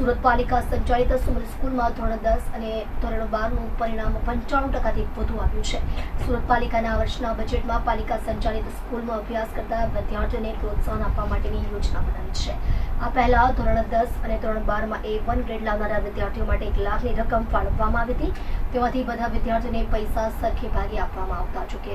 સુરત પાલિકા સંચાલિત સુમન સ્કૂલમાં ધોરણ 10 અને ધોરણ 12નું પરિણામ 95%થી વધુ આવ્યું છે. સુરત પાલિકાના વર્ષના બજેટમાં પાલિકા સંચાલિત સ્કૂલમાં અભ્યાસ કરતા વિદ્યાર્થીઓને પ્રોત્સાહન આપવા માટેની યોજના બનાવી છે. આ પહેલા ધોરણ 10 અને ધોરણ 12માં A1 ગ્રેડ લાવનારા વિદ્યાર્થીઓ માટે 1 લાખની રકમ ફાળવવામાં આવી હતી. તેમાંથી બધા વિદ્યાર્થીઓને પૈસા સરખે ભાગે આપવામાં આવતા. જોકે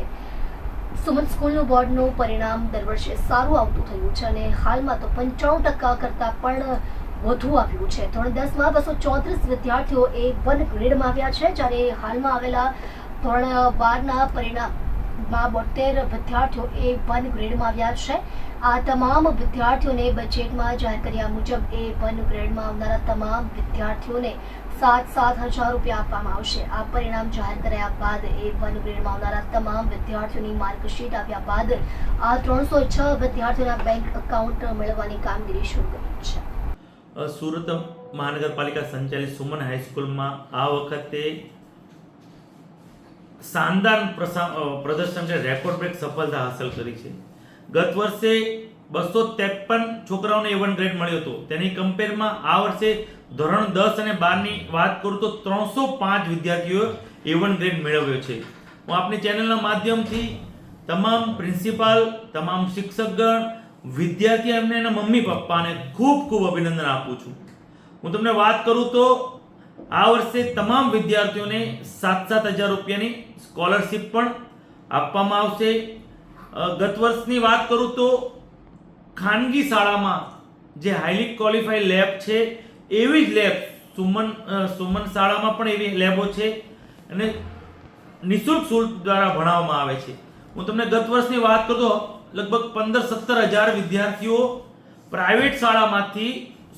સુમન સ્કૂલનું બોર્ડનું પરિણામ દર વર્ષે સારું આવતું થયું છે અને હાલમાં તો 95% કરતાં પણ વધુ આવ્યું છે. ધોરણ 10માં 234 વિદ્યાર્થીઓ A1 ગ્રેડમાં આવ્યા છે, જ્યારે હાલમાં આવેલા ધોરણ 12ના પરિણામમાં 72 વિદ્યાર્થીઓ A1 ગ્રેડમાં આવ્યા છે. આ તમામ વિદ્યાર્થીઓને બજેટમાં જાહેર કર્યા મુજબ A1 ગ્રેડમાં આવનારા તમામ વિદ્યાર્થીઓને 7,000 રૂપિયા આપવામાં આવશે. આ પરિણામ જાહેર કર્યા બાદ A1 ગ્રેડમાં આવનારા તમામ વિદ્યાર્થીઓની માર્કશીટ આવ્યા બાદ આ 306 વિદ્યાર્થીઓના બેંક એકાઉન્ટ મેળવવાની કામગીરી શરૂ કરી છે. સુરત મહાનગરપાલિકા સંચાલિત સુમન હાઈસ્કૂલમાં આ વખતે શાનદાર પ્રદર્શન છે, રેકોર્ડ બ્રેક સફળતા હાંસલ કરી છે. ગત વર્ષે 253 છોકરાઓને A1 ગ્રેડ મળ્યો હતો. તેની કમ્પેરમાં આ વર્ષે ધોરણ 10 અને 12ની વાત કરું તો 305 વિદ્યાર્થીઓએ A1 ગ્રેડ મેળવ્યો છે. હું આપની ચેનલના માધ્યમથી તમામ પ્રિન્સિપાલ, તમામ શિક્ષકગણ, વિદ્યાર્થી અને એના મમ્મી પપ્પાને ખૂબ ખૂબ અભિનંદન આપું છું. હું તમને વાત કરું તો આ વર્ષે તમામ વિદ્યાર્થીઓને 7,000 રૂપિયાની સ્કોલરશિપ પણ આપવામાં આવશે. ગત વર્ષની વાત કરું તો ખાનગી શાળામાં જે હાઈલી ક્વોલિફાઈડ લેબ છે એવી જ લેબ સુમન શાળામાં પણ એવી લેબો છે અને નિઃશુલ્ક શુલ્ક દ્વારા ભણાવવામાં આવે છે. હું તમને ગત વર્ષની વાત કરું તો લગભગ 15-17 હજાર વિદ્યાર્થીઓ પ્રાઇવેટ શાળામાંથી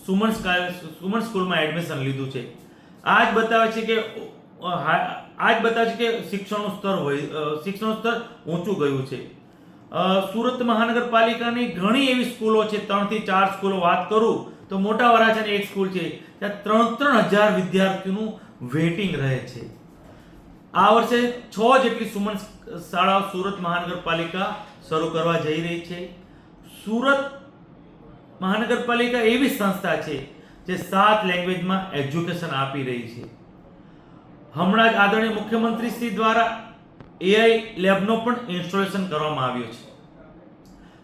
સુમન સ્કૂલમાં એડમિશન લીધું છે. આ જ બતાવે છે કે શિક્ષણનું સ્તર ઊંચું ગયું છે. સુરત મહાનગરપાલિકાની ઘણી એવી સ્કૂલો છે, 3 થી 4 સ્કૂલો વાત કરું તો મોટા વરાછાની એક સ્કૂલ છે, ત્યાં 3-3 હજાર વિદ્યાર્થીઓનું વેઇટિંગ રહે છે. આ વર્ષે 6 જેટલી સુમન શાળાઓ સુરત મહાનગરપાલિકા શરૂ કરવા જઈ રહી છે. સુરત મહાનગરપાલિકા એવી સંસ્થા છે જે 7 લેંગ્વેજમાં એજ્યુકેશન આપી રહી છે. હમણાં જ આદરણીય મુખ્યમંત્રી શ્રી દ્વારા AI લેબનો પણ ઇન્સ્ટોલેશન કરવામાં આવ્યો છે.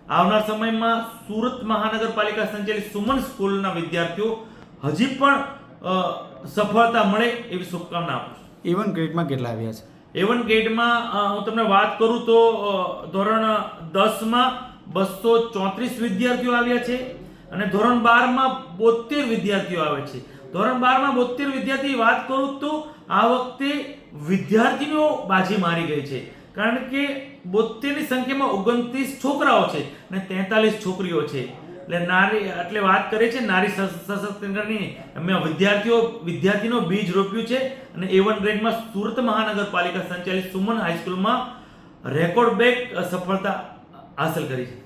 આવનાર સમયમાં સુરત મહાનગરપાલિકા સંચાલિત સુમન સ્કૂલના વિદ્યાર્થીઓ હજી પણ સફળતા મળે એવી શુભકામના આપું છું. A1 ગ્રેડમાં કેટલા આવ્યા છે? A1 ગ્રેડમાં હું તમને વાત કરું તો ધોરણ 10માં 234 વિદ્યાર્થીઓ આવ્યા છે અને ધોરણ 12માં 72 વિદ્યાર્થીઓ આવે છે. ધોરણ 12માં 72 વિદ્યાર્થી વાત કરું તો આ વખતે વિદ્યાર્થીઓ બાજી મારી ગઈ છે, કારણ કે 72ની સંખ્યામાં 29 છોકરાઓ છે અને 43 છોકરીઓ છે. એટલે વાત કરે છે નારી સશક્તિકરણની. અમે વિદ્યાર્થીનો બીજ રોપ્યું છે અને A1 ગ્રેડમાં સુરત મહાનગરપાલિકા સંચાલિત સુમન હાઈસ્કૂલમાં રેકોર્ડ બ્રેક સફળતા હાંસલ કરી છે.